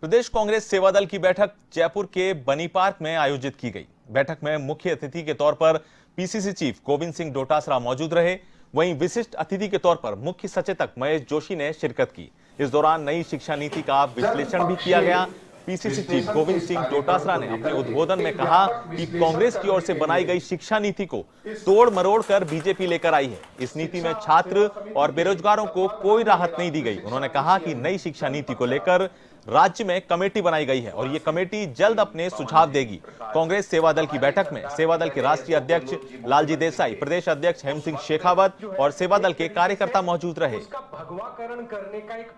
प्रदेश कांग्रेस सेवा दल की बैठक जयपुर के बनी पार्क में आयोजित की गई। बैठक में मुख्य अतिथि के तौर पर पीसीसी चीफ गोविंद सिंह डोटासरा मौजूद रहे। वहीं विशिष्ट अतिथि के तौर पर मुख्य सचेतक महेश जोशी ने शिरकत की। इस दौरान नई शिक्षा नीति का विश्लेषण भी किया गया। पीसीसी चीफ गोविंद सिंह डोटासरा ने अपने उद्बोधन में कहा कि कांग्रेस की ओर से बनाई गई शिक्षा नीति को तोड़ मरोड़ कर बीजेपी लेकर आई है। इस नीति में छात्र और बेरोजगारों को कोई राहत नहीं दी गई। उन्होंने कहा कि नई शिक्षा नीति को लेकर राज्य में कमेटी बनाई गई है और ये कमेटी जल्द अपने सुझाव देगी। कांग्रेस सेवा दल की बैठक में सेवा दल के राष्ट्रीय अध्यक्ष लालजी देसाई, प्रदेश अध्यक्ष हेम सिंह शेखावत और सेवा दल के कार्यकर्ता मौजूद रहे। भगवाकरण करने का एक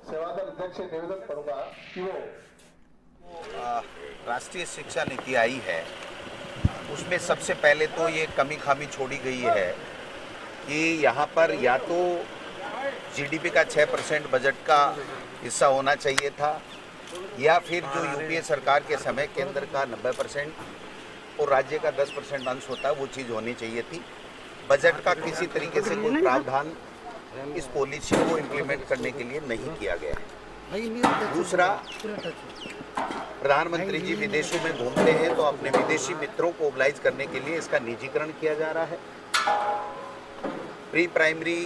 सेवा दल अध्यक्ष से निवेदन करूंगा कि वो राष्ट्रीय शिक्षा नीति आई है, उसमें सबसे पहले तो ये कमी खामी छोड़ी गई है कि यहाँ पर या तो जीडीपी का 6% बजट का हिस्सा होना चाहिए था, या फिर जो यूपीए सरकार के समय केंद्र का 90% और राज्य का 10% अंश होता है, वो चीज़ होनी चाहिए थी। बजट का किसी तरीके से कोई प्रावधान इस पॉलिसी को इम्प्लीमेंट करने के लिए नहीं किया गया है। दूसरा, प्रधानमंत्री जी विदेशों में घूमते हैं तो अपने विदेशी मित्रों को ओबलाइज करने के लिए इसका निजीकरण किया जा रहा है। प्री प्राइमरी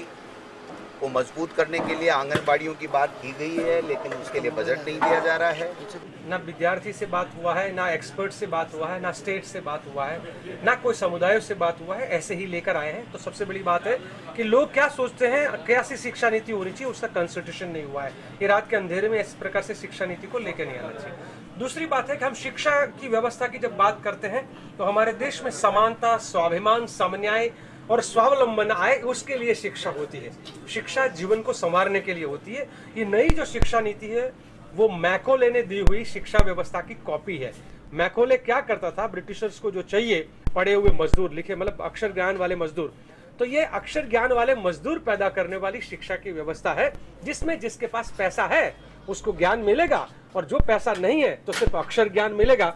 को मजबूत करने के लिए आंगनबाड़ियों की बात की गई है, लेकिन उसके लिए बजट नहीं दिया जा रहा है। ना विद्यार्थी से बात हुआ है, ना एक्सपर्ट से बात हुआ है, ना स्टेट से बात हुआ है, ना कोई समुदायों से बात हुआ है। ऐसे ही लेकर आए हैं। तो सबसे बड़ी बात है कि लोग क्या सोचते हैं, कैसी शिक्षा नीति होनी चाहिए, उसका कंसल्टेशन नहीं हुआ है। ये रात के अंधेरे में इस प्रकार से शिक्षा नीति को लेकर नहीं आना चाहिए। दूसरी बात है कि हम शिक्षा की व्यवस्था की जब बात करते हैं तो हमारे देश में समानता, स्वाभिमान, समन्याय और स्वावलंबन आए, उसके लिए शिक्षा होती है। शिक्षा जीवन को संवारने के लिए होती है। ये नई जो शिक्षा नीति है वो मैकोले ने दी हुई शिक्षा व्यवस्था की कॉपी है। मैकोले क्या करता था, ब्रिटिशर्स को जो चाहिए पढ़े हुए मजदूर, लिखे मतलब अक्षर ज्ञान वाले मजदूर, तो ये अक्षर ज्ञान वाले मजदूर पैदा करने वाली शिक्षा की व्यवस्था है, जिसमें जिसके पास पैसा है उसको ज्ञान मिलेगा और जो पैसा नहीं है तो सिर्फ अक्षर ज्ञान मिलेगा।